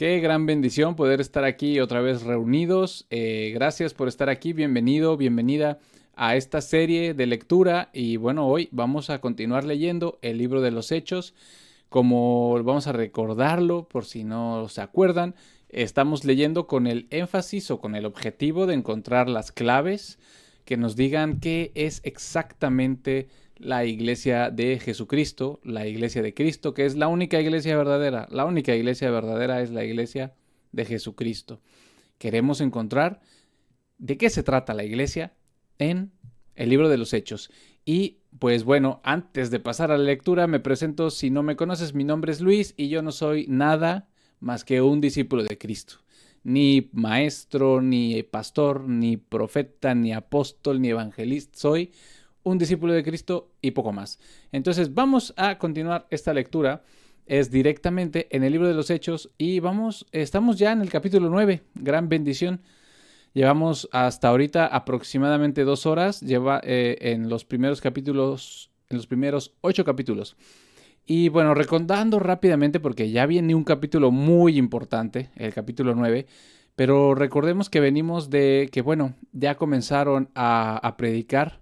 Qué gran bendición poder estar aquí otra vez reunidos. Gracias por estar aquí. Bienvenido, bienvenida a esta serie de lectura. Y bueno, hoy vamos a continuar leyendo el libro de los Hechos. Como vamos a recordarlo, por si no se acuerdan, estamos leyendo con el énfasis o con el objetivo de encontrar las claves que nos digan qué es exactamente la iglesia de Jesucristo, la iglesia de Cristo, que es la única iglesia verdadera. La única iglesia verdadera es la iglesia de Jesucristo. Queremos encontrar de qué se trata la iglesia en el libro de los Hechos. Y pues bueno, antes de pasar a la lectura, me presento. Si no me conoces, mi nombre es Luis y yo no soy nada más que un discípulo de Cristo. Ni maestro, ni pastor, ni profeta, ni apóstol, ni evangelista. Soy un discípulo de Cristo y poco más. Entonces vamos a continuar esta lectura. Es directamente en el libro de los Hechos y estamos ya en el capítulo 9. Gran bendición. Llevamos hasta ahorita aproximadamente 2 horas en los primeros capítulos, en los primeros 8 capítulos. Y bueno, recordando rápidamente, porque ya viene un capítulo muy importante, el capítulo 9, pero recordemos que venimos de que, bueno, ya comenzaron a predicar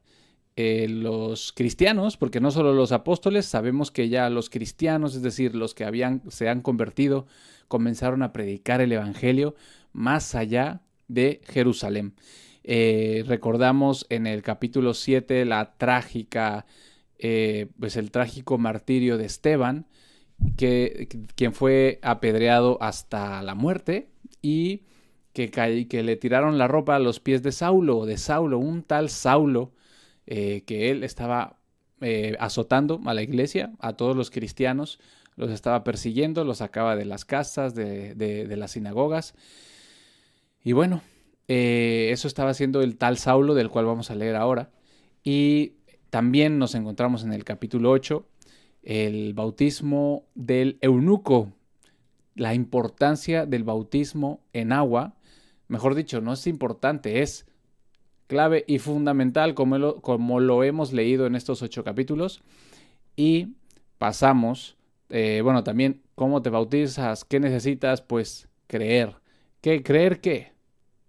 los cristianos, porque no solo los apóstoles, sabemos que ya los cristianos, es decir, los que se han convertido, comenzaron a predicar el evangelio más allá de Jerusalén. Recordamos en el capítulo 7 pues el trágico martirio de Esteban, quien fue apedreado hasta la muerte y que le tiraron la ropa a los pies de Saulo, un tal Saulo, que él estaba azotando a la iglesia, a todos los cristianos, los estaba persiguiendo, los sacaba de las casas, de las sinagogas. Y bueno, eso estaba haciendo el tal Saulo, del cual vamos a leer ahora. Y también nos encontramos en el capítulo 8, el bautismo del eunuco, la importancia del bautismo en agua. Mejor dicho, no es importante, es clave y fundamental, como lo hemos leído en estos 8 capítulos. Y pasamos, bueno, también cómo te bautizas, qué necesitas, pues creer. ¿Qué creer qué?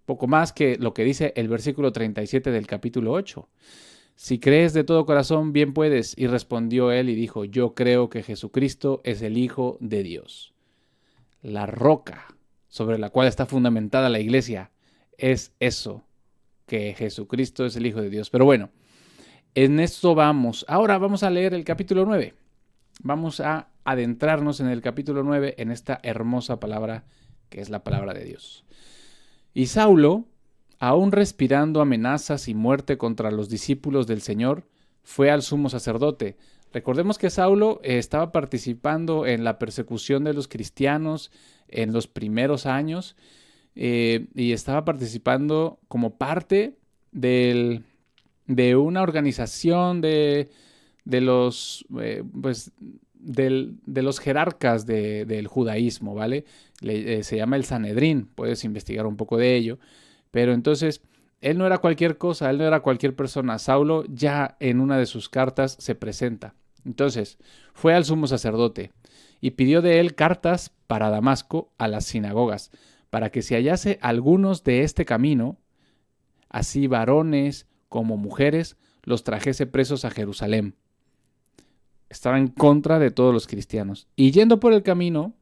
Poco más que lo que dice el versículo 37 del capítulo 8. Si crees de todo corazón, bien puedes. Y respondió él y dijo, yo creo que Jesucristo es el Hijo de Dios. La roca sobre la cual está fundamentada la iglesia es eso, que Jesucristo es el Hijo de Dios. Pero bueno, en esto vamos. Ahora vamos a leer el capítulo 9. Vamos a adentrarnos en el capítulo 9, en esta hermosa palabra que es la palabra de Dios. Y Saulo, aún respirando amenazas y muerte contra los discípulos del Señor, fue al sumo sacerdote. Recordemos que Saulo estaba participando en la persecución de los cristianos en los primeros años, y estaba participando como parte de una organización de los, pues, de los jerarcas del judaísmo, ¿vale? Se llama el Sanedrín, puedes investigar un poco de ello. Pero entonces, él no era cualquier cosa, él no era cualquier persona. Saulo ya en una de sus cartas se presenta. Entonces, fue al sumo sacerdote y pidió de él cartas para Damasco a las sinagogas, para que si hallase algunos de este camino, así varones como mujeres, los trajese presos a Jerusalén. Estaba en contra de todos los cristianos. Y yendo por el camino,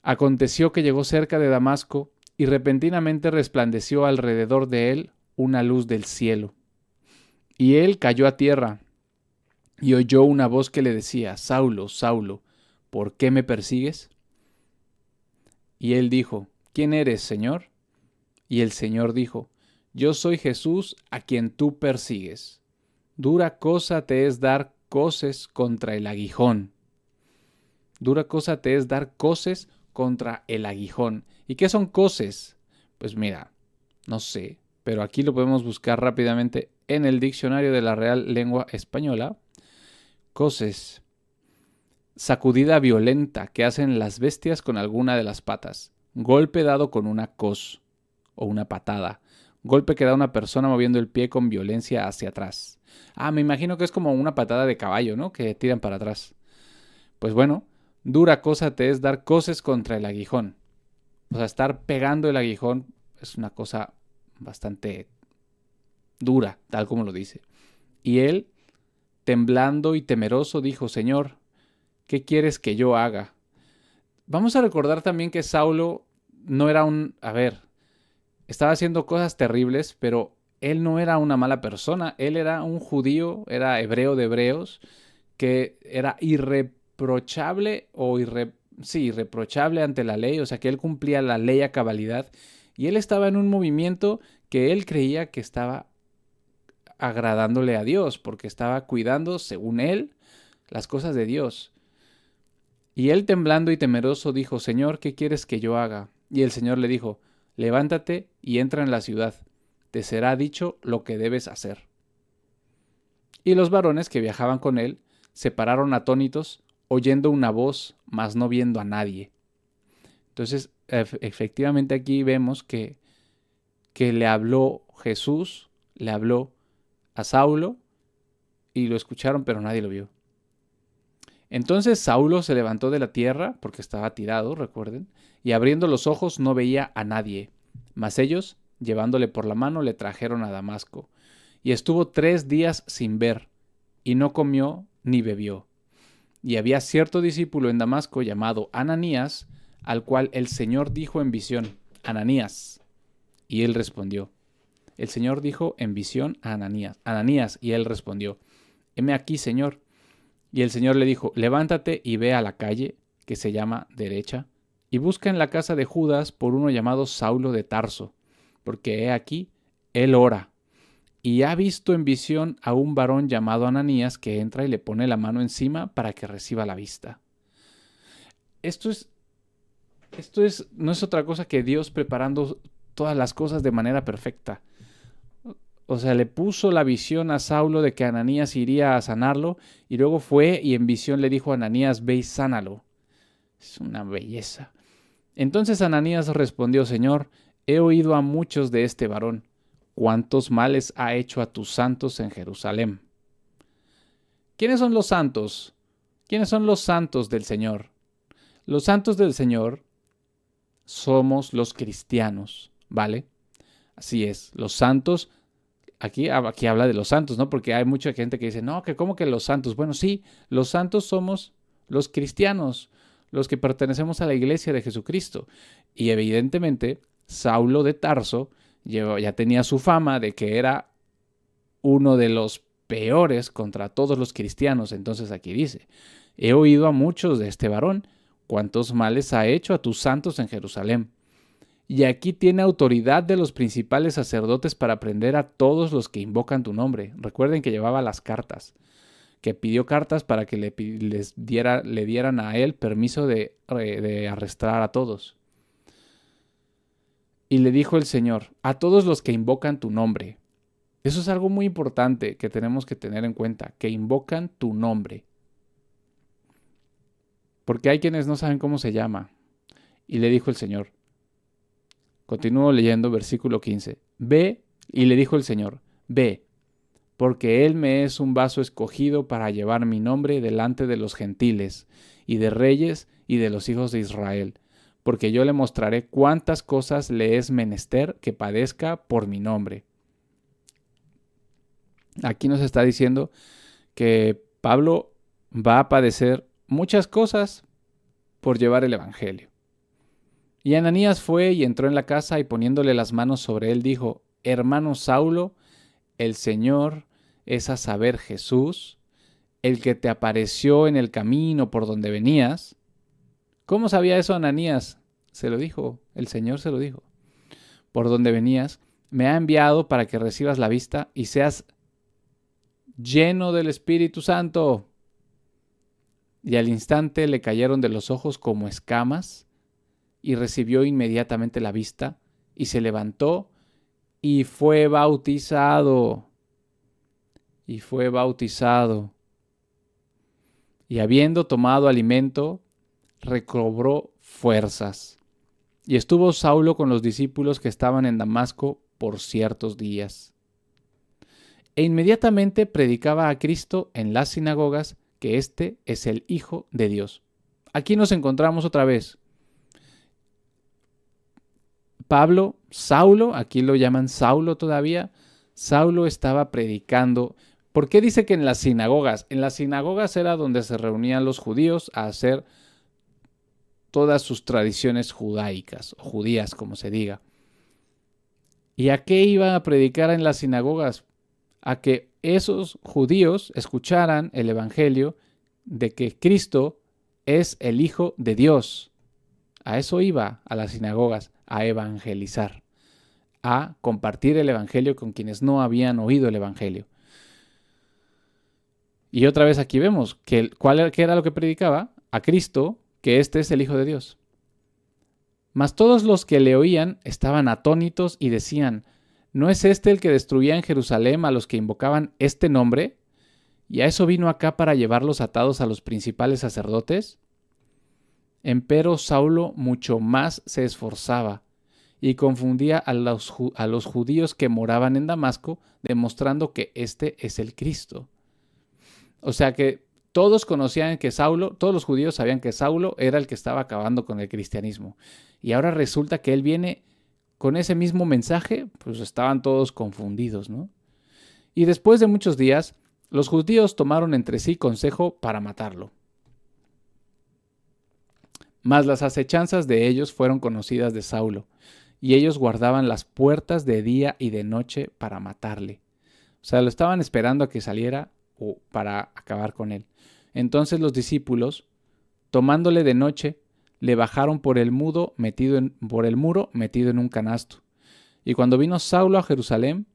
aconteció que llegó cerca de Damasco y repentinamente resplandeció alrededor de él una luz del cielo. Y él cayó a tierra y oyó una voz que le decía, Saulo, Saulo, ¿por qué me persigues? Y él dijo, ¿quién eres, Señor? Y el Señor dijo, yo soy Jesús a quien tú persigues. Dura cosa te es dar coces contra el aguijón. Dura cosa te es dar coces contra el aguijón. ¿Y qué son coces? Pues mira, no sé, pero aquí lo podemos buscar rápidamente en el diccionario de la Real Lengua Española. Coces, sacudida violenta que hacen las bestias con alguna de las patas. Golpe dado con una cos o una patada. Golpe que da una persona moviendo el pie con violencia hacia atrás. Me imagino que es como una patada de caballo, ¿no? Que tiran para atrás. Pues bueno, dura cosa te es dar coces contra el aguijón. O sea, estar pegando el aguijón es una cosa bastante dura, tal como lo dice. Y él, temblando y temeroso, dijo, Señor, ¿qué quieres que yo haga? Vamos a recordar también que Saulo no era estaba haciendo cosas terribles, pero él no era una mala persona. Él era un judío, era hebreo de hebreos, que era irreprochable irreprochable ante la ley, o sea, que él cumplía la ley a cabalidad. Y él estaba en un movimiento que él creía que estaba agradándole a Dios, porque estaba cuidando, según él, las cosas de Dios. Y él temblando y temeroso dijo, Señor, ¿qué quieres que yo haga? Y el Señor le dijo, levántate y entra en la ciudad, te será dicho lo que debes hacer. Y los varones que viajaban con él se pararon atónitos, oyendo una voz, mas no viendo a nadie. Entonces, efectivamente aquí vemos que le habló Jesús, le habló a Saulo, y lo escucharon, pero nadie lo vio. Entonces Saulo se levantó de la tierra, porque estaba tirado, recuerden, y abriendo los ojos no veía a nadie. Mas ellos, llevándole por la mano, le trajeron a Damasco. Y estuvo 3 días sin ver, y no comió ni bebió. Y había cierto discípulo en Damasco llamado Ananías, al cual el Señor dijo en visión, Ananías. Y él respondió. El Señor dijo en visión a Ananías, Ananías, y él respondió, heme aquí, Señor. Y el Señor le dijo, levántate y ve a la calle, que se llama Derecha, y busca en la casa de Judas por uno llamado Saulo de Tarso, porque he aquí, él ora, y ha visto en visión a un varón llamado Ananías que entra y le pone la mano encima para que reciba la vista. Esto no es otra cosa que Dios preparando todas las cosas de manera perfecta. O sea, le puso la visión a Saulo de que Ananías iría a sanarlo y luego fue y en visión le dijo a Ananías, ve y sánalo. Es una belleza. Entonces Ananías respondió, Señor, he oído a muchos de este varón, cuántos males ha hecho a tus santos en Jerusalén. ¿Quiénes son los santos? ¿Quiénes son los santos del Señor? Los santos del Señor somos los cristianos, ¿vale? Así es, los santos. Aquí habla de los santos, ¿no? Porque hay mucha gente que dice, no, que ¿cómo que los santos? Bueno, sí, los santos somos los cristianos, los que pertenecemos a la iglesia de Jesucristo. Y evidentemente, Saulo de Tarso ya tenía su fama de que era uno de los peores contra todos los cristianos. Entonces aquí dice, he oído a muchos de este varón, cuántos males ha hecho a tus santos en Jerusalén. Y aquí tiene autoridad de los principales sacerdotes para prender a todos los que invocan tu nombre. Recuerden que llevaba las cartas, que pidió cartas para que le dieran a él permiso de arrestar a todos. Y le dijo el Señor, a todos los que invocan tu nombre. Eso es algo muy importante que tenemos que tener en cuenta, que invocan tu nombre. Porque hay quienes no saben cómo se llama. Y le dijo el Señor, continúo leyendo versículo 15. Ve, y le dijo el Señor, ve, porque Él me es un vaso escogido para llevar mi nombre delante de los gentiles, y de reyes, y de los hijos de Israel, porque yo le mostraré cuántas cosas le es menester que padezca por mi nombre. Aquí nos está diciendo que Pablo va a padecer muchas cosas por llevar el Evangelio. Y Ananías fue y entró en la casa y poniéndole las manos sobre él dijo, hermano Saulo, el Señor es a saber Jesús, el que te apareció en el camino por donde venías. ¿Cómo sabía eso Ananías? Se lo dijo, el Señor se lo dijo. Por donde venías, me ha enviado para que recibas la vista y seas lleno del Espíritu Santo. Y al instante le cayeron de los ojos como escamas, y recibió inmediatamente la vista, y se levantó, y fue bautizado. Y fue bautizado. Y habiendo tomado alimento, recobró fuerzas. Y estuvo Saulo con los discípulos que estaban en Damasco por ciertos días. E inmediatamente predicaba a Cristo en las sinagogas que éste es el Hijo de Dios. aquí nos encontramos otra vez. Pablo, Saulo, aquí lo llaman Saulo todavía, Saulo estaba predicando. ¿Por qué dice que en las sinagogas? En las sinagogas era donde se reunían los judíos a hacer todas sus tradiciones judaicas, o judías, como se diga. ¿Y a qué iban a predicar en las sinagogas? A que esos judíos escucharan el evangelio de que Cristo es el Hijo de Dios. A eso iba a las sinagogas, a evangelizar, a compartir el evangelio con quienes no habían oído el evangelio. Y otra vez aquí vemos que ¿qué era lo que predicaba? A Cristo, que este es el Hijo de Dios. Mas todos los que le oían estaban atónitos y decían, ¿no es este el que destruía en Jerusalén a los que invocaban este nombre? ¿Y a eso vino acá para llevarlos atados a los principales sacerdotes? Empero Saulo mucho más se esforzaba y confundía a los judíos que moraban en Damasco, demostrando que este es el Cristo. O sea que todos conocían que Saulo, todos los judíos sabían que Saulo era el que estaba acabando con el cristianismo. Y ahora resulta que él viene con ese mismo mensaje, pues estaban todos confundidos, ¿no? Y después de muchos días, los judíos tomaron entre sí consejo para matarlo. Mas las acechanzas de ellos fueron conocidas de Saulo, y ellos guardaban las puertas de día y de noche para matarle. O sea, lo estaban esperando a que saliera o para acabar con él. Entonces los discípulos, tomándole de noche, le bajaron por el muro metido en un canasto. Y cuando vino Saulo a Jerusalén,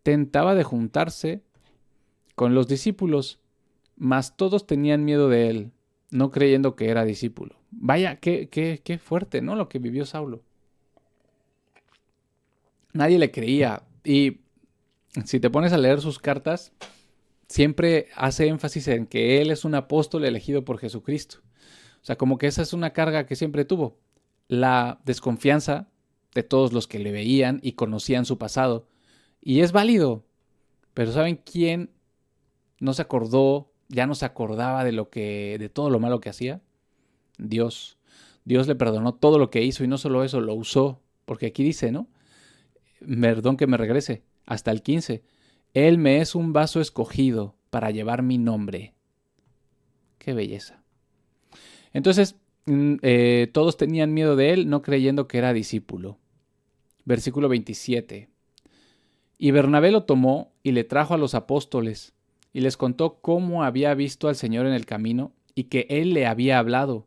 tentaba de juntarse con los discípulos, mas todos tenían miedo de él, no creyendo que era discípulo. Vaya, qué fuerte, ¿no? Lo que vivió Saulo. Nadie le creía. Y si te pones a leer sus cartas, siempre hace énfasis en que él es un apóstol elegido por Jesucristo. O sea, como que esa es una carga que siempre tuvo. La desconfianza de todos los que le veían y conocían su pasado. Y es válido. Pero ¿saben quién no se acordó, ya no se acordaba de todo lo malo que hacía? Dios. Dios le perdonó todo lo que hizo y no solo eso, lo usó. Porque aquí dice, ¿no? Perdón que me regrese, hasta el 15. Él me es un vaso escogido para llevar mi nombre. ¡Qué belleza! Entonces, todos tenían miedo de él, no creyendo que era discípulo. Versículo 27. Y Bernabé lo tomó y le trajo a los apóstoles, y les contó cómo había visto al Señor en el camino, y que él le había hablado,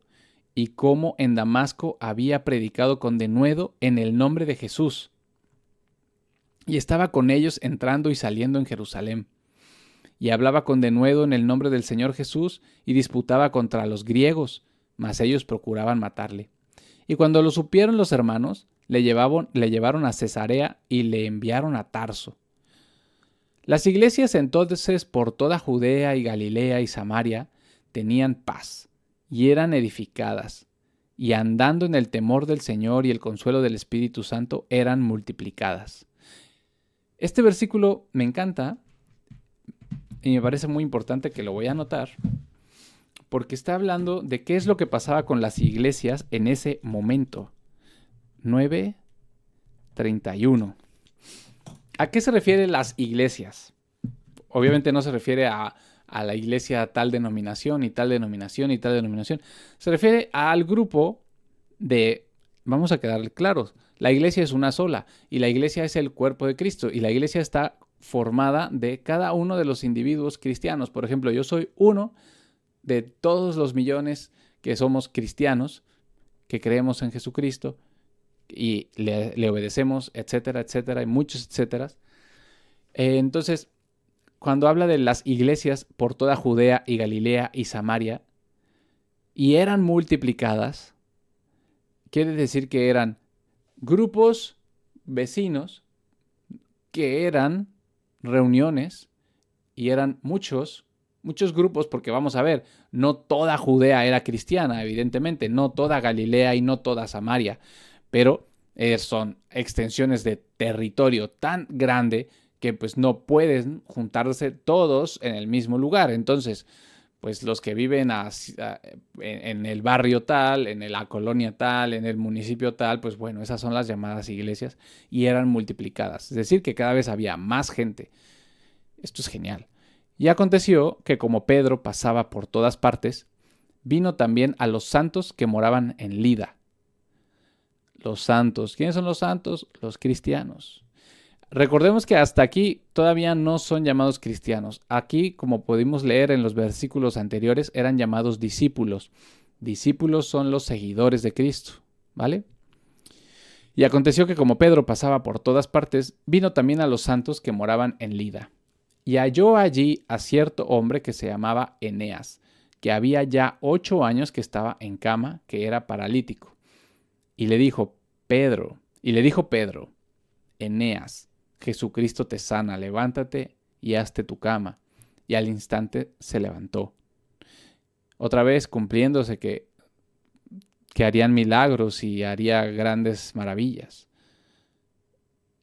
y cómo en Damasco había predicado con denuedo en el nombre de Jesús. Y estaba con ellos entrando y saliendo en Jerusalén. Y hablaba con denuedo en el nombre del Señor Jesús, y disputaba contra los griegos, mas ellos procuraban matarle. Y cuando lo supieron los hermanos, le llevaron a Cesarea y le enviaron a Tarso. Las iglesias entonces por toda Judea y Galilea y Samaria tenían paz, y eran edificadas, y andando en el temor del Señor y el consuelo del Espíritu Santo eran multiplicadas. Este versículo me encanta y me parece muy importante que lo voy a anotar, porque está hablando de qué es lo que pasaba con las iglesias en ese momento. 9:31. ¿A qué se refiere las iglesias? Obviamente no se refiere a la iglesia tal denominación y tal denominación y tal denominación. Se refiere al grupo de, vamos a quedar claros, la iglesia es una sola y la iglesia es el cuerpo de Cristo y la iglesia está formada de cada uno de los individuos cristianos. Por ejemplo, yo soy uno de todos los millones que somos cristianos, que creemos en Jesucristo y le obedecemos, etcétera, etcétera, y muchos etcéteras. Entonces, cuando habla de las iglesias por toda Judea y Galilea y Samaria, y eran multiplicadas, quiere decir que eran grupos vecinos, que eran reuniones, y eran muchos grupos, porque vamos a ver, no toda Judea era cristiana, evidentemente, no toda Galilea y no toda Samaria, pero son extensiones de territorio tan grande que pues no pueden juntarse todos en el mismo lugar. Entonces, pues los que viven en el barrio tal, en la colonia tal, en el municipio tal, pues bueno, esas son las llamadas iglesias y eran multiplicadas. Es decir, que cada vez había más gente. Esto es genial. Y aconteció que como Pedro pasaba por todas partes, vino también a los santos que moraban en Lida. Los santos. ¿Quiénes son los santos? Los cristianos. Recordemos que hasta aquí todavía no son llamados cristianos. Aquí, como pudimos leer en los versículos anteriores, eran llamados discípulos. Discípulos son los seguidores de Cristo, ¿vale? Y aconteció que como Pedro pasaba por todas partes, vino también a los santos que moraban en Lida. Y halló allí a cierto hombre que se llamaba Eneas, que había ya 8 años que estaba en cama, que era paralítico. Y le dijo Pedro, Eneas, Jesucristo te sana, levántate y hazte tu cama. Y al instante se levantó. Otra vez cumpliéndose que harían milagros y haría grandes maravillas.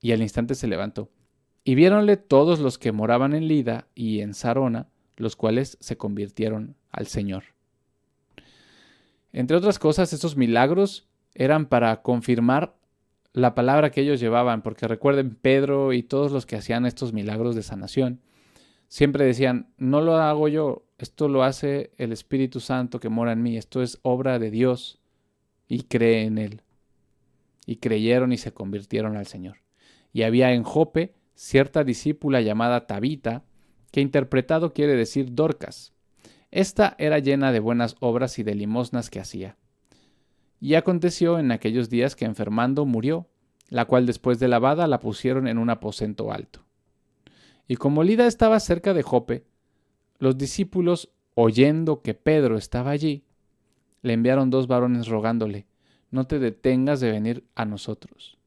Y al instante se levantó. Y viéronle todos los que moraban en Lida y en Sarona, los cuales se convirtieron al Señor. Entre otras cosas, estos milagros eran para confirmar la palabra que ellos llevaban, porque recuerden, Pedro y todos los que hacían estos milagros de sanación, siempre decían, no lo hago yo, esto lo hace el Espíritu Santo que mora en mí, esto es obra de Dios, y cree en él. Y creyeron y se convirtieron al Señor. Y había en Jope cierta discípula llamada Tabita, que interpretado quiere decir Dorcas. Esta era llena de buenas obras y de limosnas que hacía. Y aconteció en aquellos días que enfermando murió, la cual después de lavada la pusieron en un aposento alto. Y como Lida estaba cerca de Jope, los discípulos, oyendo que Pedro estaba allí, le enviaron 2 varones rogándole, no te detengas de venir a nosotros.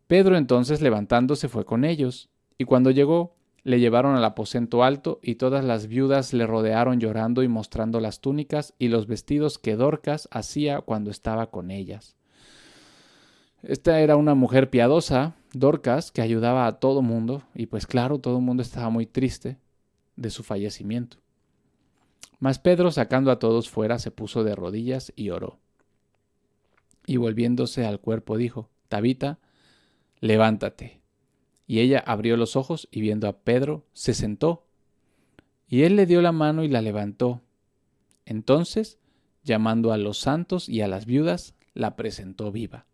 Pedro entonces levantándose fue con ellos, y cuando llegó, le llevaron al aposento alto, y todas las viudas le rodearon llorando y mostrando las túnicas y los vestidos que Dorcas hacía cuando estaba con ellas. Esta era una mujer piadosa, Dorcas, que ayudaba a todo mundo, y pues claro, todo el mundo estaba muy triste de su fallecimiento. Mas Pedro, sacando a todos fuera, se puso de rodillas y oró. Y volviéndose al cuerpo dijo, Tabita, levántate. Y ella abrió los ojos y viendo a Pedro, se sentó. Y él le dio la mano y la levantó. Entonces, llamando a los santos y a las viudas, la presentó viva.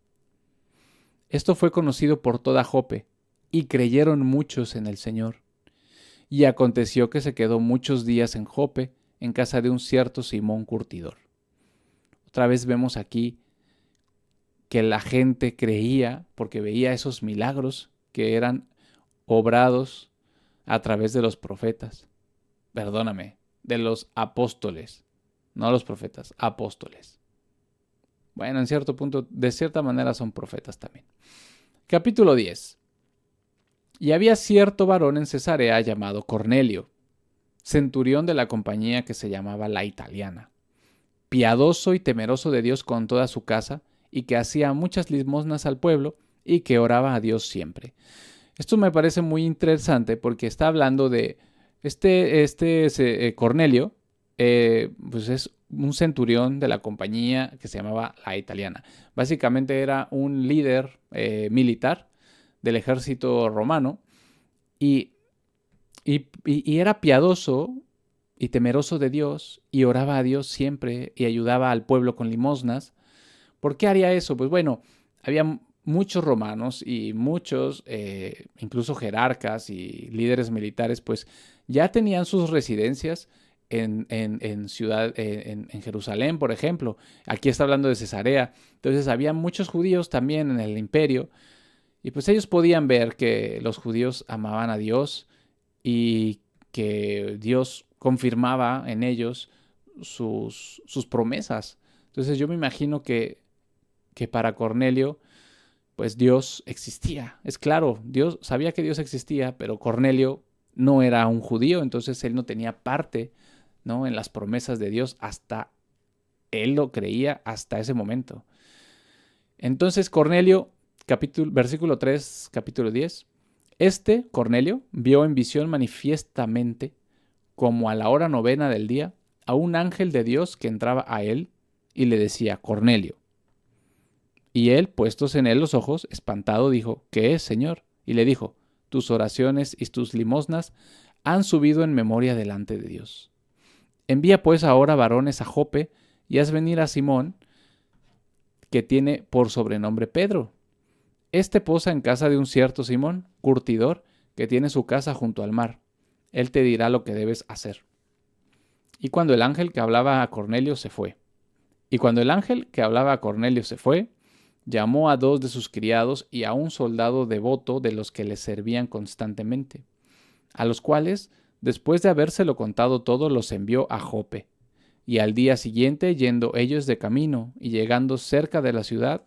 Esto fue conocido por toda Jope, y creyeron muchos en el Señor. Y aconteció que se quedó muchos días en Jope, en casa de un cierto Simón curtidor. Otra vez vemos aquí que la gente creía porque veía esos milagros que eran obrados a través de los profetas. Perdóname, de los apóstoles, no los profetas, apóstoles. Bueno, en cierto punto, de cierta manera son profetas también. Capítulo 10. Y había cierto varón en Cesarea llamado Cornelio, centurión de la compañía que se llamaba La Italiana, piadoso y temeroso de Dios con toda su casa, y que hacía muchas limosnas al pueblo, y que oraba a Dios siempre. Esto me parece muy interesante porque está hablando de Cornelio, pues es un centurión de la compañía que se llamaba La Italiana. Básicamente era un líder militar del ejército romano y era piadoso y temeroso de Dios y oraba a Dios siempre y ayudaba al pueblo con limosnas. ¿Por qué haría eso? Pues bueno, había muchos romanos y muchos, incluso jerarcas y líderes militares, pues ya tenían sus residencias en Jerusalén, por ejemplo. Aquí está hablando de Cesarea. Entonces había muchos judíos también en el imperio y pues ellos podían ver que los judíos amaban a Dios y que Dios confirmaba en ellos sus promesas. Entonces yo me imagino que para Cornelio, pues Dios existía. Es claro, Dios sabía que Dios existía, pero Cornelio no era un judío, entonces él no tenía parte, ¿no?, en las promesas de Dios hasta él lo creía hasta ese momento. Entonces Cornelio, versículo 3, capítulo 10. Cornelio, vio en visión manifiestamente como a la hora 9 del día, a un ángel de Dios que entraba a él y le decía: Cornelio. Y él, puestos en él los ojos, espantado, dijo: ¿Qué es, Señor? Y le dijo: tus oraciones y tus limosnas han subido en memoria delante de Dios. Envía pues ahora varones a Jope y haz venir a Simón, que tiene por sobrenombre Pedro. Este posa en casa de un cierto Simón, curtidor, que tiene su casa junto al mar. Él te dirá lo que debes hacer. Y cuando el ángel que hablaba a Cornelio se fue, llamó a 2 de sus criados y a un soldado devoto de los que le servían constantemente, a los cuales, después de habérselo contado todo, los envió a Jope. Y al día siguiente, yendo ellos de camino y llegando cerca de la ciudad,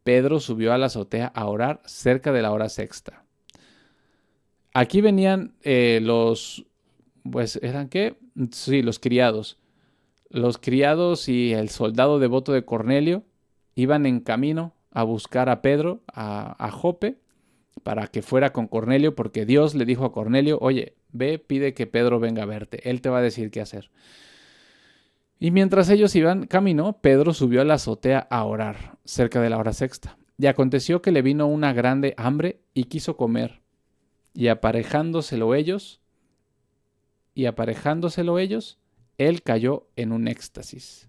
Pedro subió a la azotea a orar cerca de la hora sexta. Aquí venían ¿eran qué? Sí, los criados. Los criados y el soldado devoto de Cornelio iban en camino a buscar a Pedro, a Jope, para que fuera con Cornelio, porque Dios le dijo a Cornelio: oye, ve, pide que Pedro venga a verte, él te va a decir qué hacer. Y mientras ellos iban camino, Pedro subió a la azotea a orar, cerca de la hora sexta. Y aconteció que le vino una grande hambre y quiso comer. Y aparejándoselo ellos, él cayó en un éxtasis.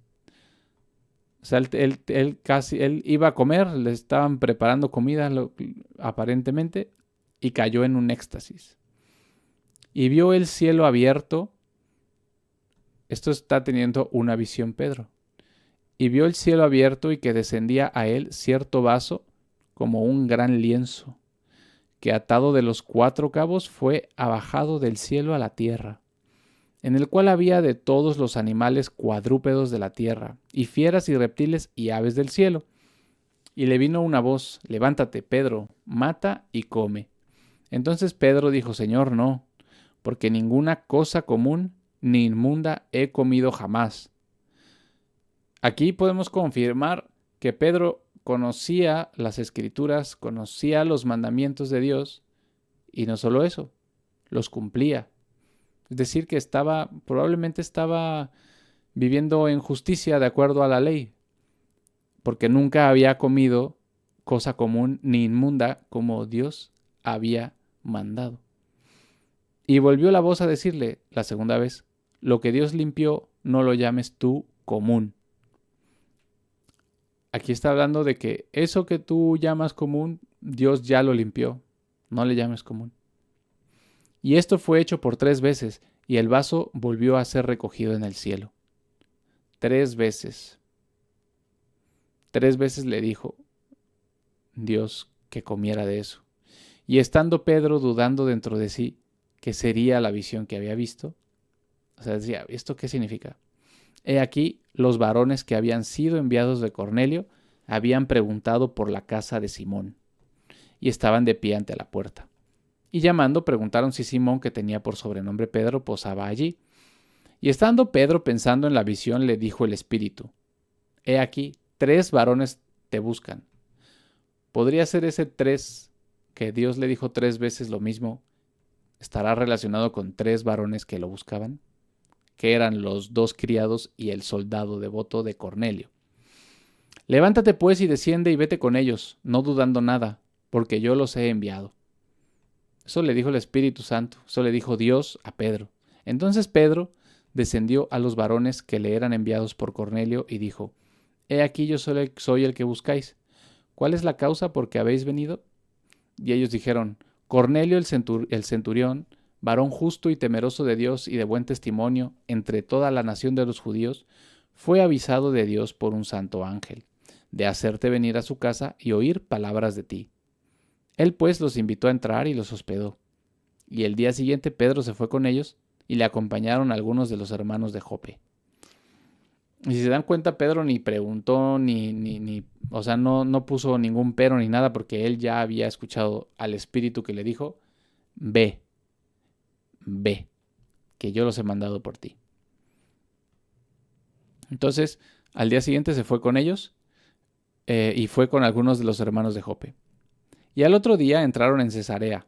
O sea, él iba a comer, le estaban preparando comida aparentemente, y cayó en un éxtasis. Y vio el cielo abierto. Esto está teniendo una visión Pedro. Y vio el cielo abierto y que descendía a él cierto vaso como un gran lienzo, que atado de los 4 cabos fue abajado del cielo a la tierra, en el cual había de todos los animales cuadrúpedos de la tierra, y fieras y reptiles y aves del cielo. Y le vino una voz: levántate, Pedro, mata y come. Entonces Pedro dijo: Señor, no, porque ninguna cosa común ni inmunda he comido jamás. Aquí podemos confirmar que Pedro conocía las Escrituras, conocía los mandamientos de Dios, y no solo eso, los cumplía. Es decir, que probablemente estaba viviendo en justicia de acuerdo a la ley, porque nunca había comido cosa común ni inmunda como Dios había mandado. Y volvió la voz a decirle la segunda vez: lo que Dios limpió, no lo llames tú común. Aquí está hablando de que eso que tú llamas común, Dios ya lo limpió. No le llames común. Y esto fue hecho por 3 veces, y el vaso volvió a ser recogido en el cielo. 3 veces. 3 veces le dijo Dios que comiera de eso. Y estando Pedro dudando dentro de sí qué sería la visión que había visto, o sea, decía: ¿esto qué significa? He aquí, los varones que habían sido enviados de Cornelio habían preguntado por la casa de Simón, y estaban de pie ante la puerta. Y llamando, preguntaron si Simón, que tenía por sobrenombre Pedro, posaba allí. Y estando Pedro pensando en la visión, le dijo el Espíritu: he aquí, 3 varones te buscan. ¿Podría ser ese 3 que Dios le dijo 3 veces lo mismo? ¿Estará relacionado con 3 varones que lo buscaban? Que eran los 2 criados y el soldado devoto de Cornelio. Levántate pues y desciende y vete con ellos, no dudando nada, porque yo los he enviado. Eso le dijo el Espíritu Santo, eso le dijo Dios a Pedro. Entonces Pedro descendió a los varones que le eran enviados por Cornelio y dijo: he aquí, yo soy el que buscáis. ¿Cuál es la causa por que habéis venido? Y ellos dijeron: Cornelio el centurión, varón justo y temeroso de Dios y de buen testimonio entre toda la nación de los judíos, fue avisado de Dios por un santo ángel, de hacerte venir a su casa y oír palabras de ti. Él pues los invitó a entrar y los hospedó. Y el día siguiente Pedro se fue con ellos y le acompañaron algunos de los hermanos de Jope. Y si se dan cuenta, Pedro ni preguntó, o sea, no puso ningún pero ni nada, porque él ya había escuchado al Espíritu que le dijo: ve, que yo los he mandado por ti. Entonces, al día siguiente se fue con ellos y fue con algunos de los hermanos de Jope. Y al otro día entraron en Cesarea,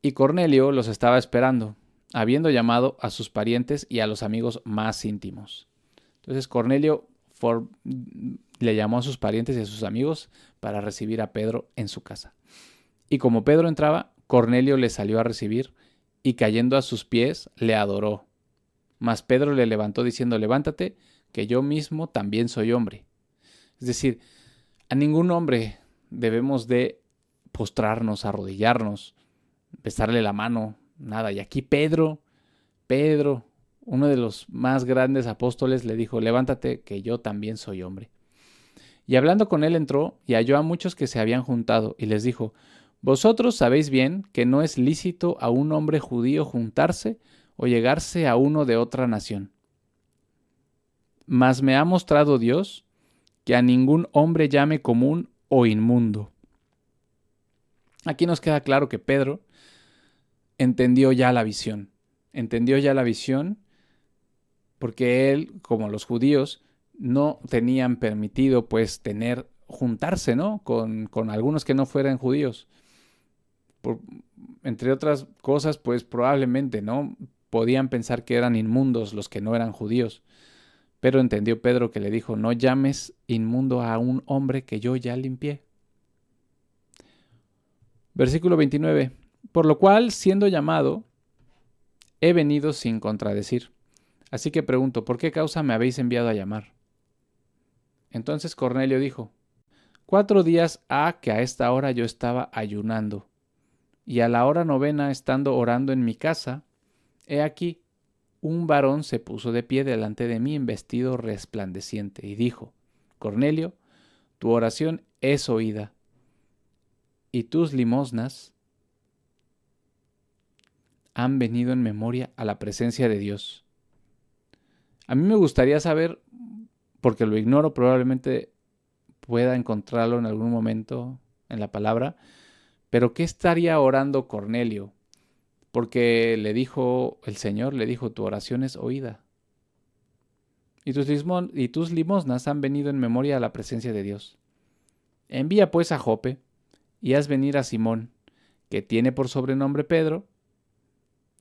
y Cornelio los estaba esperando, habiendo llamado a sus parientes y a los amigos más íntimos. Entonces Cornelio le llamó a sus parientes y a sus amigos para recibir a Pedro en su casa. Y como Pedro entraba, Cornelio le salió a recibir y cayendo a sus pies le adoró. Mas Pedro le levantó diciendo: levántate, que yo mismo también soy hombre. Es decir, a ningún hombre debemos de postrarnos, arrodillarnos, besarle la mano, nada. Y aquí Pedro, uno de los más grandes apóstoles, le dijo: levántate, que yo también soy hombre. Y hablando con él entró y halló a muchos que se habían juntado y les dijo: vosotros sabéis bien que no es lícito a un hombre judío juntarse o llegarse a uno de otra nación. Mas me ha mostrado Dios que a ningún hombre llame común o inmundo. Aquí nos queda claro que Pedro entendió ya la visión. Entendió ya la visión porque él, como los judíos, no tenían permitido pues juntarse, ¿no? Con algunos que no fueran judíos. Entre otras cosas, pues probablemente, ¿no? Podían pensar que eran inmundos los que no eran judíos. Pero entendió Pedro que le dijo: no llames inmundo a un hombre que yo ya limpié. Versículo 29. Por lo cual, siendo llamado, he venido sin contradecir. Así que pregunto: ¿por qué causa me habéis enviado a llamar? Entonces Cornelio dijo: 4 días ha que a esta hora yo estaba ayunando, y a la hora 9, estando orando en mi casa, he aquí, un varón se puso de pie delante de mí en vestido resplandeciente, y dijo: Cornelio, tu oración es oída, y tus limosnas han venido en memoria a la presencia de Dios. A mí me gustaría saber, porque lo ignoro, probablemente pueda encontrarlo en algún momento en la palabra, pero ¿qué estaría orando Cornelio? Porque el Señor le dijo: tu oración es oída, y tus limosnas han venido en memoria a la presencia de Dios. Envía pues a Jope, y haz venir a Simón, que tiene por sobrenombre Pedro.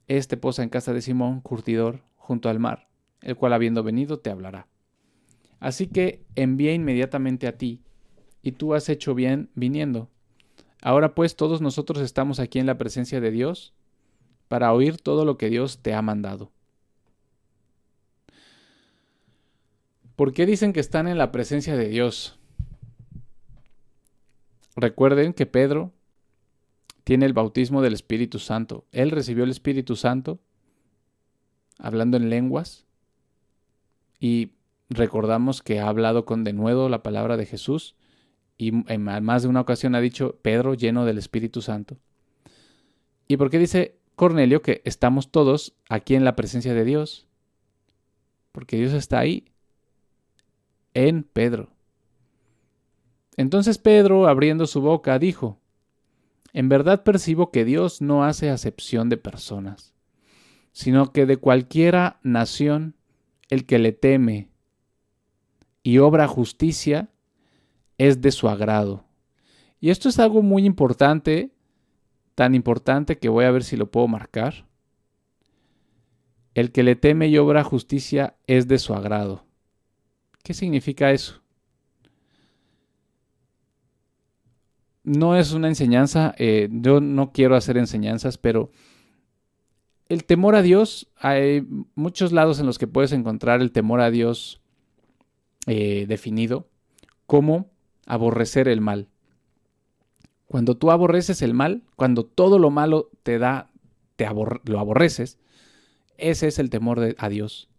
Este posa en casa de Simón, curtidor, junto al mar, el cual habiendo venido te hablará. Así que envié inmediatamente a ti, y tú has hecho bien viniendo. Ahora pues todos nosotros estamos aquí en la presencia de Dios para oír todo lo que Dios te ha mandado. ¿Por qué dicen que están en la presencia de Dios? Recuerden que Pedro tiene el bautismo del Espíritu Santo. Él recibió el Espíritu Santo hablando en lenguas, y recordamos que ha hablado con denuedo la palabra de Jesús, y en más de una ocasión ha dicho: Pedro lleno del Espíritu Santo. ¿Y por qué dice Cornelio que estamos todos aquí en la presencia de Dios? Porque Dios está ahí, en Pedro. Entonces Pedro, abriendo su boca, dijo: en verdad percibo que Dios no hace acepción de personas, sino que de cualquiera nación el que le teme y obra justicia es de su agrado. Y esto es algo muy importante, tan importante que voy a ver si lo puedo marcar. El que le teme y obra justicia es de su agrado. ¿Qué significa eso? No es una enseñanza, yo no quiero hacer enseñanzas, pero el temor a Dios, hay muchos lados en los que puedes encontrar el temor a Dios definido como aborrecer el mal. Cuando tú aborreces el mal, cuando todo lo malo lo aborreces, ese es el temor a Dios.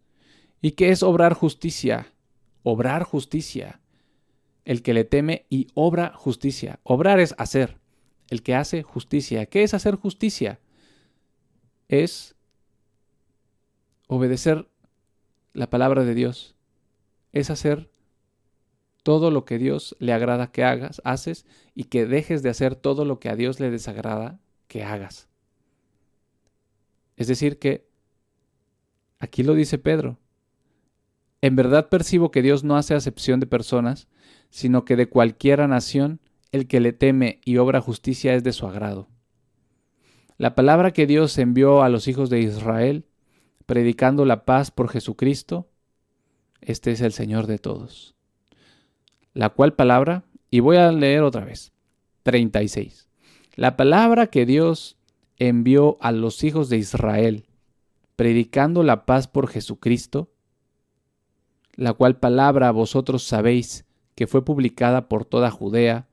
¿Y qué es obrar justicia? Obrar justicia. El que le teme y obra justicia. Obrar es hacer. El que hace justicia. ¿Qué es hacer justicia? Es obedecer la palabra de Dios. Es hacer todo lo que Dios le agrada que haces, y que dejes de hacer todo lo que a Dios le desagrada que hagas. Es decir que, aquí lo dice Pedro, en verdad percibo que Dios no hace acepción de personas, sino que de cualquiera nación el que le teme y obra justicia es de su agrado. La palabra que Dios envió a los hijos de Israel, predicando la paz por Jesucristo, este es el Señor de todos. La cual palabra, y voy a leer otra vez, 36. La palabra que Dios envió a los hijos de Israel, predicando la paz por Jesucristo, la cual palabra vosotros sabéis que fue publicada por toda Judea,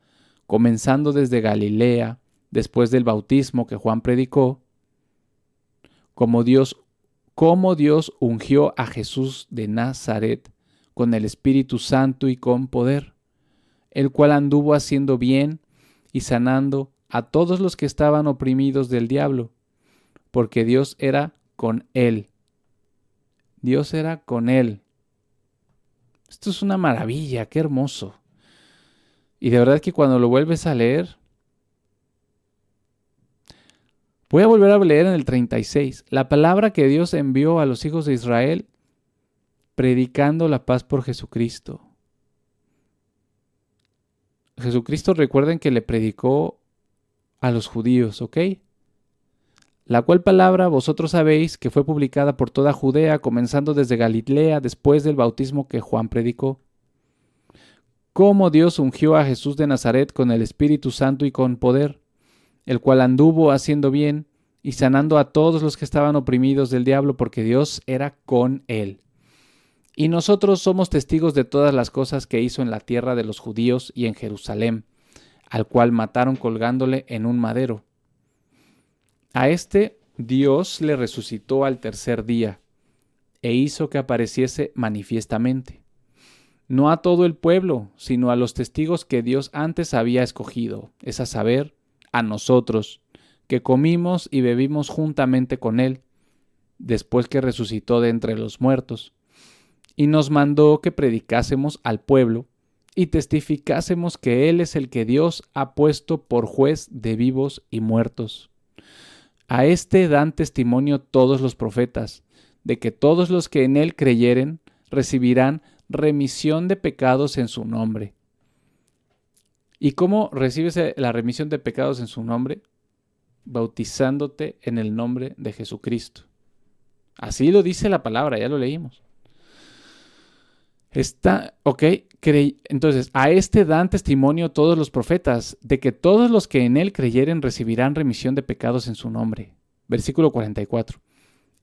comenzando desde Galilea, después del bautismo que Juan predicó, como Dios ungió a Jesús de Nazaret con el Espíritu Santo y con poder, el cual anduvo haciendo bien y sanando a todos los que estaban oprimidos del diablo, porque Dios era con él. Dios era con él. Esto es una maravilla, qué hermoso. Y de verdad que cuando lo vuelves a leer, voy a volver a leer en el 36. La palabra que Dios envió a los hijos de Israel, predicando la paz por Jesucristo. Jesucristo, recuerden que le predicó a los judíos, ¿ok? La cual palabra vosotros sabéis que fue publicada por toda Judea, comenzando desde Galilea, después del bautismo que Juan predicó. Cómo Dios ungió a Jesús de Nazaret con el Espíritu Santo y con poder, el cual anduvo haciendo bien y sanando a todos los que estaban oprimidos del diablo, porque Dios era con él. Y nosotros somos testigos de todas las cosas que hizo en la tierra de los judíos y en Jerusalén, al cual mataron colgándole en un madero. A este Dios le resucitó al tercer día e hizo que apareciese manifiestamente, no a todo el pueblo, sino a los testigos que Dios antes había escogido, es a saber, a nosotros, que comimos y bebimos juntamente con él, después que resucitó de entre los muertos, y nos mandó que predicásemos al pueblo y testificásemos que él es el que Dios ha puesto por juez de vivos y muertos. A este dan testimonio todos los profetas, de que todos los que en él creyeren recibirán remisión de pecados en su nombre. ¿Y cómo recibes la remisión de pecados en su nombre? Bautizándote en el nombre de Jesucristo. Así lo dice la palabra, ya lo leímos. Entonces, a este dan testimonio todos los profetas, de que todos los que en él creyeren recibirán remisión de pecados en su nombre. Versículo 44.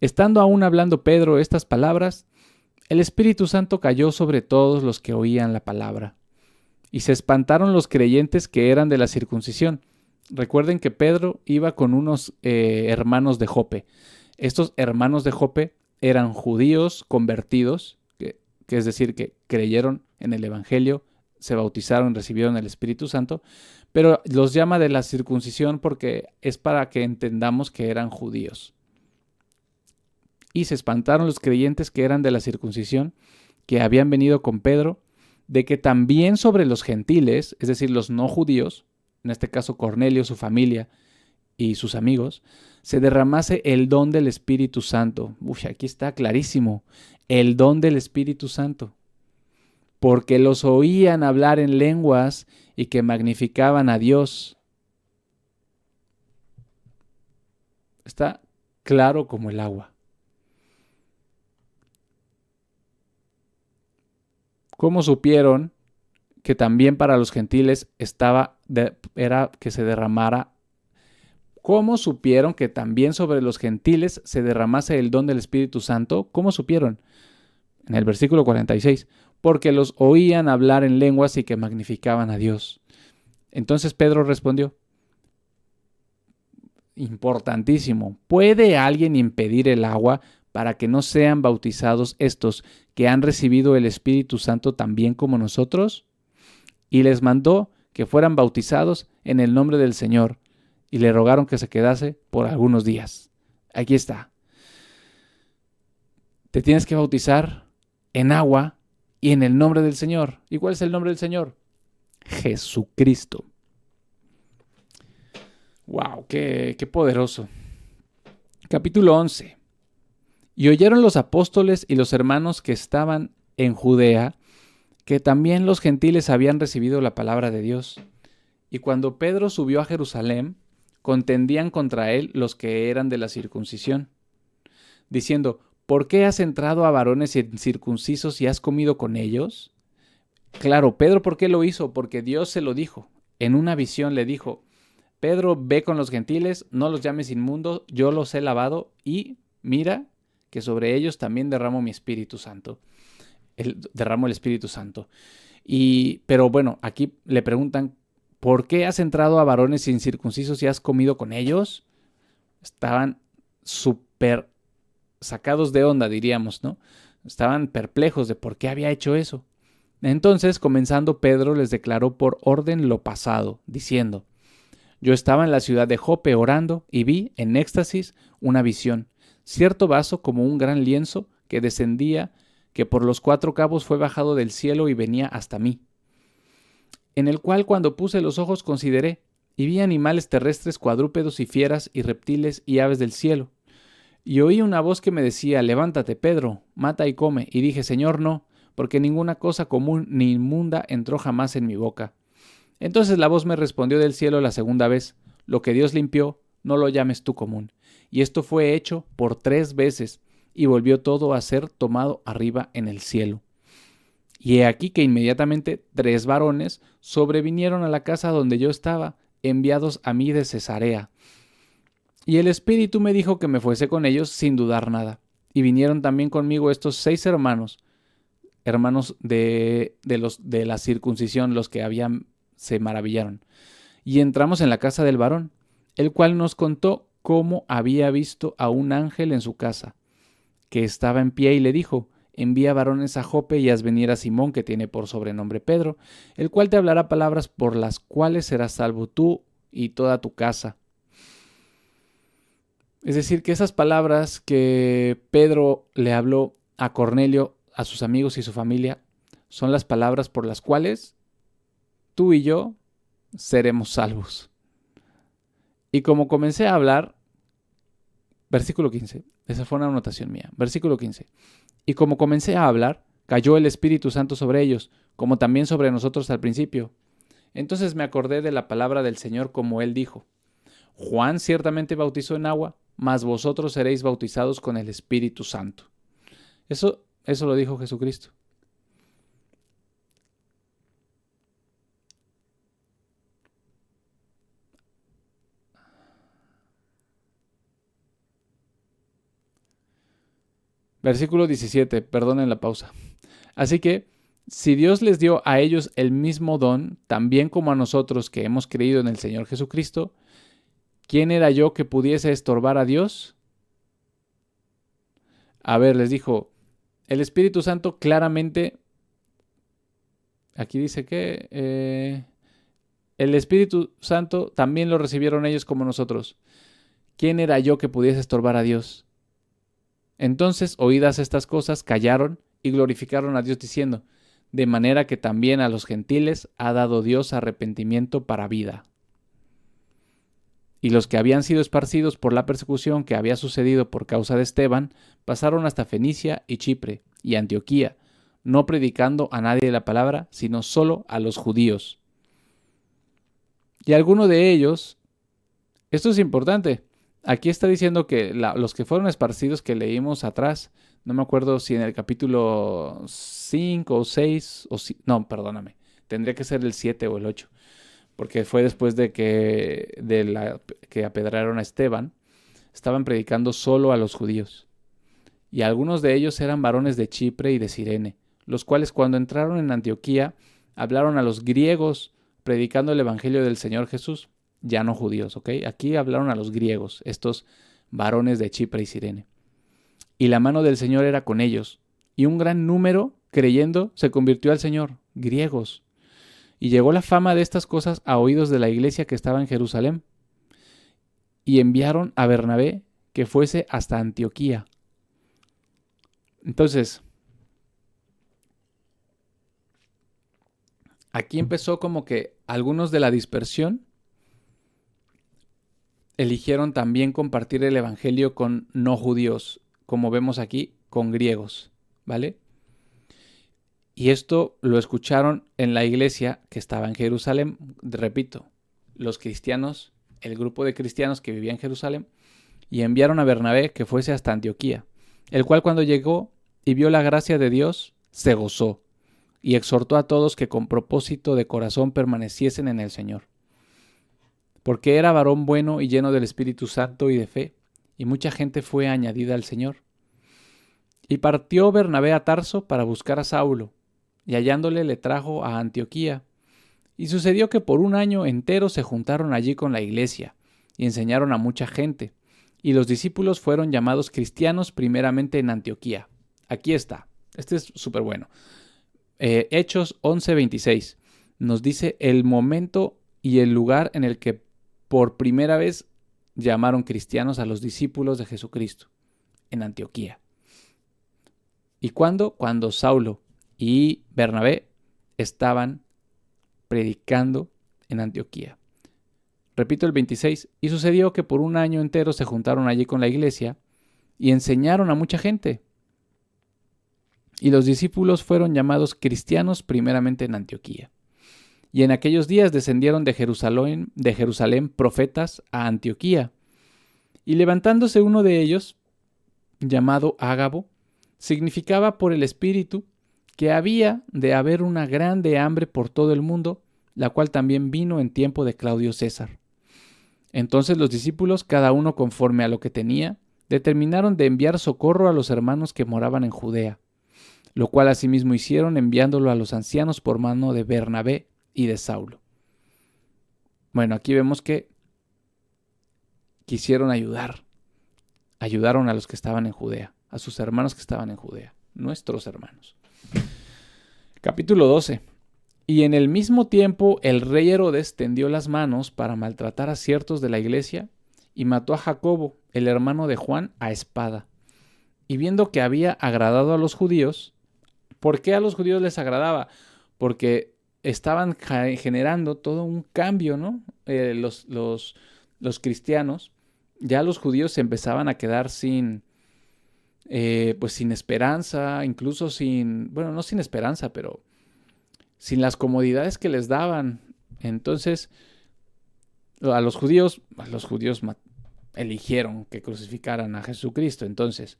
Estando aún hablando Pedro estas palabras, el Espíritu Santo cayó sobre todos los que oían la palabra. Y se espantaron los creyentes que eran de la circuncisión. Recuerden que Pedro iba con unos hermanos de Jope. Estos hermanos de Jope eran judíos convertidos, que es decir, que creyeron en el Evangelio, se bautizaron, recibieron el Espíritu Santo, pero los llama de la circuncisión porque es para que entendamos que eran judíos. Y se espantaron los creyentes que eran de la circuncisión, que habían venido con Pedro, de que también sobre los gentiles, es decir, los no judíos, en este caso Cornelio, su familia y sus amigos, se derramase el don del Espíritu Santo. Aquí está clarísimo, el don del Espíritu Santo. Porque los oían hablar en lenguas y que magnificaban a Dios. Está claro como el agua. ¿Cómo supieron que también para los gentiles era que se derramara? ¿Cómo supieron que también sobre los gentiles se derramase el don del Espíritu Santo? ¿Cómo supieron? En el versículo 46. Porque los oían hablar en lenguas y que magnificaban a Dios. Entonces Pedro respondió, importantísimo, ¿puede alguien impedir el agua para que no sean bautizados estos que han recibido el Espíritu Santo también como nosotros? Y les mandó que fueran bautizados en el nombre del Señor, y le rogaron que se quedase por algunos días. Aquí está. Te tienes que bautizar en agua y en el nombre del Señor. ¿Y cuál es el nombre del Señor? Jesucristo. ¡Wow! ¡Qué poderoso! Capítulo 11. Y oyeron los apóstoles y los hermanos que estaban en Judea, que también los gentiles habían recibido la palabra de Dios. Y cuando Pedro subió a Jerusalén, contendían contra él los que eran de la circuncisión, diciendo: ¿por qué has entrado a varones incircuncisos y has comido con ellos? Claro, Pedro, ¿por qué lo hizo? Porque Dios se lo dijo. En una visión le dijo: Pedro, ve con los gentiles, no los llames inmundos, yo los he lavado y mira que sobre ellos también derramo mi Espíritu Santo. Derramo el Espíritu Santo. Pero bueno, aquí le preguntan: ¿por qué has entrado a varones incircuncisos y has comido con ellos? Estaban súper sacados de onda, diríamos, ¿no? Estaban perplejos de por qué había hecho eso. Entonces, comenzando, Pedro les declaró por orden lo pasado, diciendo: yo estaba en la ciudad de Jope orando y vi, en éxtasis, una visión, cierto vaso como un gran lienzo que descendía, que por los 4 cabos fue bajado del cielo y venía hasta mí, en el cual cuando puse los ojos consideré, y vi animales terrestres, cuadrúpedos y fieras y reptiles y aves del cielo. Y oí una voz que me decía: levántate, Pedro, mata y come. Y dije: Señor, no, porque ninguna cosa común ni inmunda entró jamás en mi boca. Entonces la voz me respondió del cielo la segunda vez: lo que Dios limpió, no lo llames tú común. Y esto fue hecho por 3 veces, y volvió todo a ser tomado arriba en el cielo. Y he aquí que inmediatamente 3 varones sobrevinieron a la casa donde yo estaba, enviados a mí de Cesarea. Y el Espíritu me dijo que me fuese con ellos sin dudar nada. Y vinieron también conmigo estos 6 hermanos de la circuncisión, los que se maravillaron. Y entramos en la casa del varón, el cual nos contó cómo había visto a un ángel en su casa, que estaba en pie, y le dijo: envía varones a Jope y haz venir a Simón, que tiene por sobrenombre Pedro, el cual te hablará palabras por las cuales serás salvo tú y toda tu casa. Es decir, que esas palabras que Pedro le habló a Cornelio, a sus amigos y su familia, son las palabras por las cuales tú y yo seremos salvos. Y como comencé a hablar, versículo 15, esa fue una anotación mía, versículo 15, y como comencé a hablar, cayó el Espíritu Santo sobre ellos, como también sobre nosotros al principio. Entonces me acordé de la palabra del Señor, como él dijo: Juan ciertamente bautizó en agua, mas vosotros seréis bautizados con el Espíritu Santo. Eso lo dijo Jesucristo. Versículo 17, perdonen la pausa. Así que, si Dios les dio a ellos el mismo don, también como a nosotros que hemos creído en el Señor Jesucristo, ¿quién era yo que pudiese estorbar a Dios? A ver, les dijo, el Espíritu Santo claramente, aquí dice que el Espíritu Santo también lo recibieron ellos como nosotros. ¿Quién era yo que pudiese estorbar a Dios? Entonces, oídas estas cosas, callaron y glorificaron a Dios diciendo: de manera que también a los gentiles ha dado Dios arrepentimiento para vida. Y los que habían sido esparcidos por la persecución que había sucedido por causa de Esteban, pasaron hasta Fenicia y Chipre y Antioquía, no predicando a nadie la palabra, sino solo a los judíos. Y alguno de ellos, esto es importante, aquí está diciendo que los que fueron esparcidos que leímos atrás, no me acuerdo si en el capítulo 5 o 6, no, perdóname, tendría que ser el 7 o el 8, porque fue después de que apedrearon a Esteban, estaban predicando solo a los judíos. Y algunos de ellos eran varones de Chipre y de Cirene, los cuales cuando entraron en Antioquía hablaron a los griegos, predicando el evangelio del Señor Jesús, ya no judíos, ¿ok? Aquí hablaron a los griegos, estos varones de Chipre y Cirene. Y la mano del Señor era con ellos, y un gran número, creyendo, se convirtió al Señor, griegos. Y llegó la fama de estas cosas a oídos de la iglesia que estaba en Jerusalén. Y enviaron a Bernabé que fuese hasta Antioquía. Entonces, aquí empezó como que algunos de la dispersión eligieron también compartir el evangelio con no judíos, como vemos aquí, con griegos, ¿vale? Y esto lo escucharon en la iglesia que estaba en Jerusalén, repito, los cristianos el grupo de cristianos que vivía en Jerusalén, y enviaron a Bernabé que fuese hasta Antioquía, el cual cuando llegó y vio la gracia de Dios, se gozó, y exhortó a todos que con propósito de corazón permaneciesen en el Señor. Porque era varón bueno y lleno del Espíritu Santo y de fe, y mucha gente fue añadida al Señor. Y partió Bernabé a Tarso para buscar a Saulo, y hallándole le trajo a Antioquía. Y sucedió que por un año entero se juntaron allí con la iglesia, y enseñaron a mucha gente, y los discípulos fueron llamados cristianos primeramente en Antioquía. Aquí está, este es súper bueno. Hechos 11:26 nos dice el momento y el lugar en el que por primera vez llamaron cristianos a los discípulos de Jesucristo, en Antioquía. ¿Y cuándo? Cuando Saulo y Bernabé estaban predicando en Antioquía. Repito el 26. Y sucedió que por un año entero se juntaron allí con la iglesia y enseñaron a mucha gente. Y los discípulos fueron llamados cristianos primeramente en Antioquía. Y en aquellos días descendieron de Jerusalén profetas a Antioquía. Y levantándose uno de ellos, llamado Ágabo, significaba por el Espíritu que había de haber una grande hambre por todo el mundo, la cual también vino en tiempo de Claudio César. Entonces los discípulos, cada uno conforme a lo que tenía, determinaron de enviar socorro a los hermanos que moraban en Judea, lo cual asimismo hicieron enviándolo a los ancianos por mano de Bernabé y de Saulo. Bueno, aquí vemos que quisieron ayudaron a los que estaban en Judea, a sus hermanos que estaban en Judea, nuestros hermanos. Capítulo 12. Y en el mismo tiempo el rey Herodes tendió las manos para maltratar a ciertos de la iglesia y mató a Jacobo, el hermano de Juan, a espada. Y viendo que había agradado a los judíos, ¿por qué a los judíos les agradaba? Porque estaban generando todo un cambio, ¿no? Los cristianos, ya los judíos se empezaban a quedar sin esperanza, incluso no sin esperanza, pero sin las comodidades que les daban. Entonces, los judíos eligieron que crucificaran a Jesucristo. Entonces,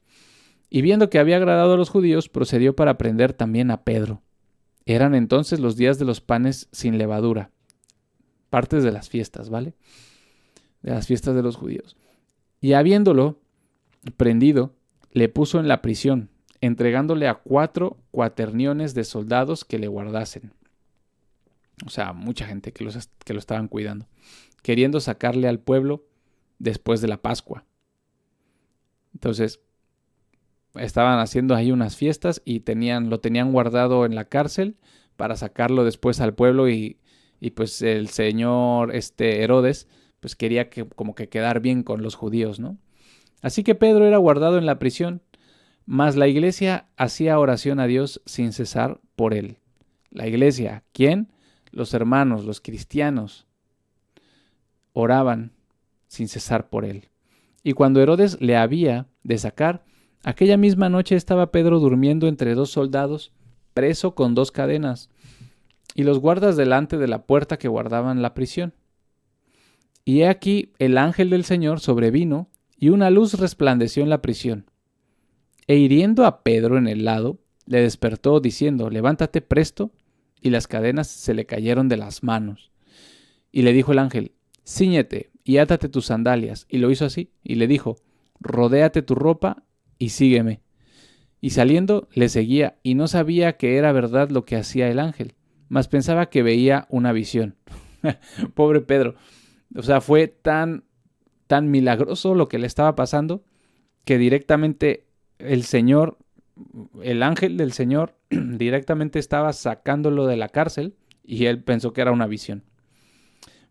y viendo que había agradado a los judíos, procedió para prender también a Pedro. Eran entonces los días de los panes sin levadura, partes de las fiestas, ¿vale? De las fiestas de los judíos. Y habiéndolo prendido, le puso en la prisión, entregándole a 4 cuaterniones de soldados que le guardasen. O sea, mucha gente que lo estaban cuidando, queriendo sacarle al pueblo después de la Pascua. Entonces, estaban haciendo ahí unas fiestas y lo tenían guardado en la cárcel para sacarlo después al pueblo y pues el señor Herodes pues quería como que quedar bien con los judíos, ¿no? Así que Pedro era guardado en la prisión, mas la iglesia hacía oración a Dios sin cesar por él. La iglesia, ¿quién? Los hermanos, los cristianos, oraban sin cesar por él. Y cuando Herodes le había de sacar, aquella misma noche estaba Pedro durmiendo entre 2 soldados, preso con 2 cadenas, y los guardas delante de la puerta que guardaban la prisión. Y he aquí el ángel del Señor sobrevino, y una luz resplandeció en la prisión. E hiriendo a Pedro en el lado, le despertó diciendo, levántate presto, y las cadenas se le cayeron de las manos. Y le dijo el ángel, cíñete y átate tus sandalias. Y lo hizo así, y le dijo, rodéate tu ropa y sígueme. Y saliendo le seguía, y no sabía que era verdad lo que hacía el ángel, mas pensaba que veía una visión. Pobre Pedro. O sea, fue tan milagroso lo que le estaba pasando, que directamente el ángel del Señor, directamente estaba sacándolo de la cárcel, y él pensó que era una visión.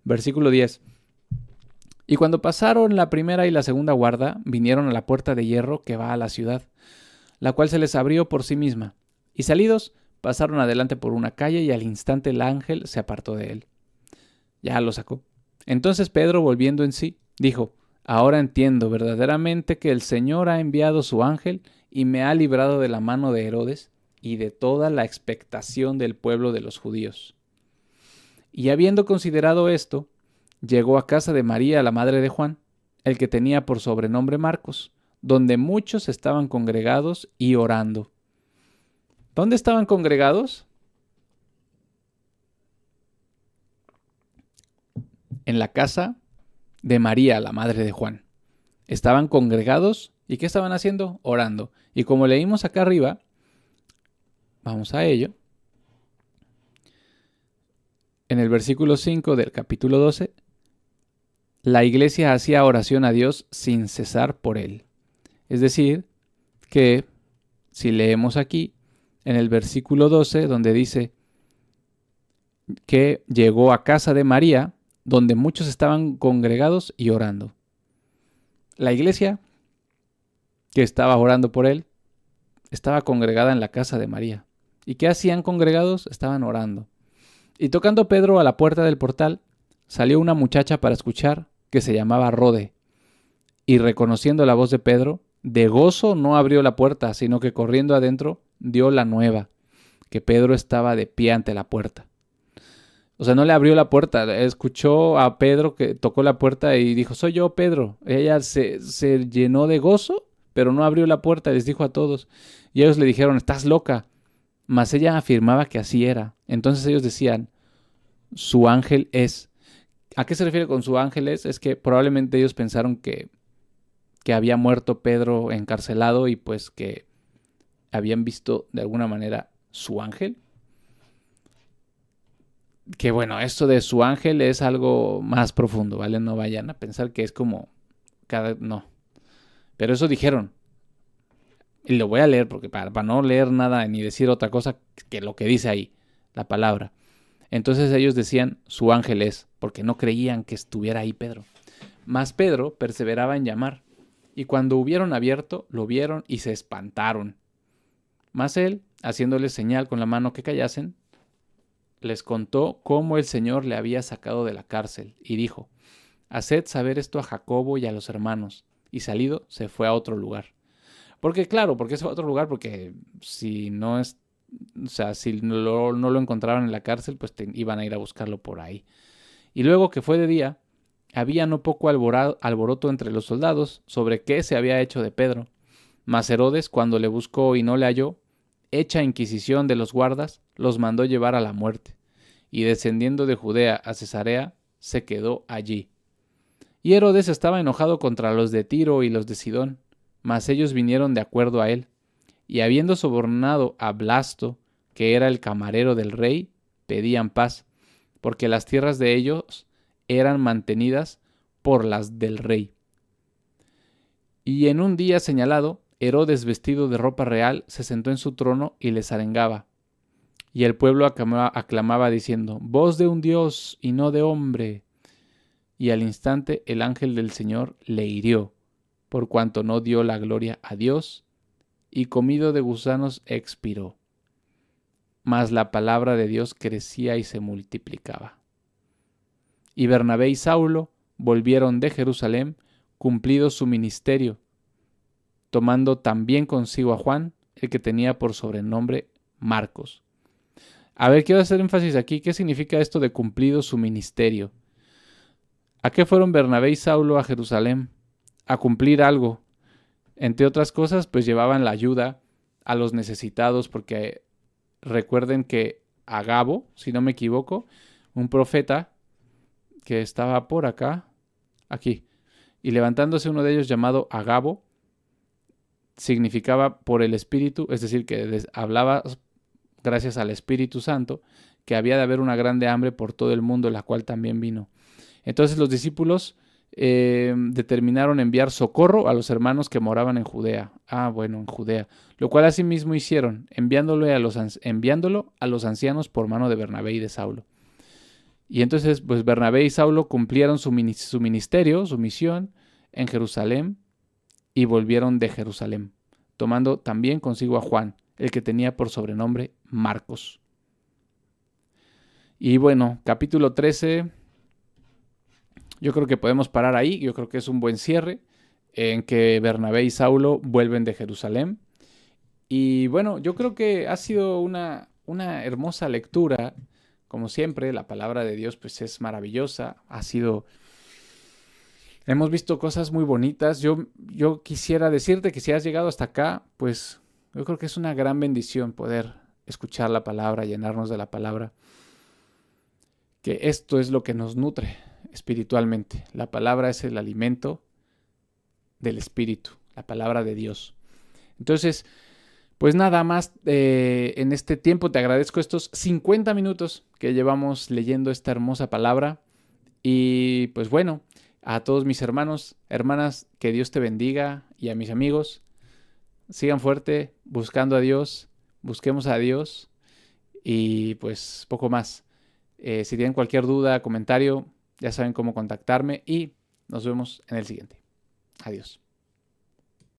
Versículo 10. Y cuando pasaron la primera y la segunda guarda, vinieron a la puerta de hierro que va a la ciudad, la cual se les abrió por sí misma. Y salidos, pasaron adelante por una calle, y al instante el ángel se apartó de él. Ya lo sacó. Entonces Pedro, volviendo en sí, dijo, ahora entiendo verdaderamente que el Señor ha enviado su ángel y me ha librado de la mano de Herodes y de toda la expectación del pueblo de los judíos. Y habiendo considerado esto, llegó a casa de María, la madre de Juan, el que tenía por sobrenombre Marcos, donde muchos estaban congregados y orando. ¿Dónde estaban congregados? En la casa de María, la madre de Juan. Estaban congregados y ¿qué estaban haciendo? Orando. Y como leímos acá arriba, vamos a ello. En el versículo 5 del capítulo 12, la iglesia hacía oración a Dios sin cesar por él. Es decir, que si leemos aquí, en el versículo 12, donde dice que llegó a casa de María, donde muchos estaban congregados y orando. La iglesia que estaba orando por él estaba congregada en la casa de María. ¿Y qué hacían congregados? Estaban orando. Y tocando Pedro a la puerta del portal, salió una muchacha para escuchar, que se llamaba Rode. Y reconociendo la voz de Pedro, de gozo no abrió la puerta, sino que corriendo adentro dio la nueva, que Pedro estaba de pie ante la puerta. O sea, no le abrió la puerta, escuchó a Pedro que tocó la puerta y dijo, soy yo, Pedro. Ella se llenó de gozo, pero no abrió la puerta, les dijo a todos. Y ellos le dijeron, estás loca. Mas ella afirmaba que así era. Entonces ellos decían, su ángel es. ¿A qué se refiere con su ángel es? Es que probablemente ellos pensaron que había muerto Pedro encarcelado y pues que habían visto de alguna manera su ángel. Que bueno, esto de su ángel es algo más profundo, ¿vale? No vayan a pensar que es como no. Pero eso dijeron. Y lo voy a leer porque para no leer nada ni decir otra cosa que lo que dice ahí, la palabra. Entonces ellos decían, su ángel es, porque no creían que estuviera ahí Pedro. Mas Pedro perseveraba en llamar, y cuando hubieron abierto, lo vieron y se espantaron. Mas él, haciéndoles señal con la mano que callasen, les contó cómo el Señor le había sacado de la cárcel, y dijo, haced saber esto a Jacobo y a los hermanos. Y salido, se fue a otro lugar. Porque claro, ¿por qué se fue a otro lugar? Porque si no es, o sea, si no lo encontraban en la cárcel, pues iban a ir a buscarlo por ahí. Y luego que fue de día, había no poco alboroto entre los soldados sobre qué se había hecho de Pedro. Mas Herodes, cuando le buscó y no le halló, hecha inquisición de los guardas, los mandó llevar a la muerte. Y descendiendo de Judea a Cesarea, se quedó allí. Y Herodes estaba enojado contra los de Tiro y los de Sidón, mas ellos vinieron de acuerdo a él. Y habiendo sobornado a Blasto, que era el camarero del rey, pedían paz, porque las tierras de ellos eran mantenidas por las del rey. Y en un día señalado, Herodes, vestido de ropa real, se sentó en su trono y les arengaba. Y el pueblo aclamaba diciendo, voz de un Dios y no de hombre. Y al instante el ángel del Señor le hirió, por cuanto no dio la gloria a Dios, y comido de gusanos expiró. Mas la palabra de Dios crecía y se multiplicaba. Y Bernabé y Saulo volvieron de Jerusalén, cumplido su ministerio, tomando también consigo a Juan, el que tenía por sobrenombre Marcos. A ver, quiero hacer énfasis aquí. ¿Qué significa esto de cumplido su ministerio? ¿A qué fueron Bernabé y Saulo a Jerusalén? A cumplir algo. Entre otras cosas, pues llevaban la ayuda a los necesitados, porque recuerden que Agabo, si no me equivoco, un profeta que estaba por acá, aquí, y levantándose uno de ellos llamado Agabo, significaba por el Espíritu, es decir, que hablaba gracias al Espíritu Santo, que había de haber una grande hambre por todo el mundo, la cual también vino. Entonces los discípulos determinaron enviar socorro a los hermanos que moraban en Judea. En Judea. Lo cual asimismo hicieron, enviándolo a los ancianos por mano de Bernabé y de Saulo. Y entonces, pues Bernabé y Saulo cumplieron su ministerio, su misión en Jerusalén, y volvieron de Jerusalén, tomando también consigo a Juan, el que tenía por sobrenombre Marcos. Y bueno, capítulo 13, yo creo que podemos parar ahí. Yo creo que es un buen cierre en que Bernabé y Saulo vuelven de Jerusalén. Y bueno, yo creo que ha sido una hermosa lectura como siempre, la palabra de Dios pues es maravillosa, hemos visto cosas muy bonitas. Yo quisiera decirte que si has llegado hasta acá, pues yo creo que es una gran bendición poder escuchar la palabra, llenarnos de la palabra, que esto es lo que nos nutre espiritualmente. La palabra es el alimento del espíritu, la palabra de Dios. Entonces, pues nada más, en este tiempo te agradezco estos 50 minutos que llevamos leyendo esta hermosa palabra. Y pues bueno, a todos mis hermanos, hermanas, que Dios te bendiga, y a mis amigos, sigan fuerte, buscando a Dios, busquemos a Dios y pues poco más. Si tienen cualquier duda, comentario, ya saben cómo contactarme y nos vemos en el siguiente. Adiós.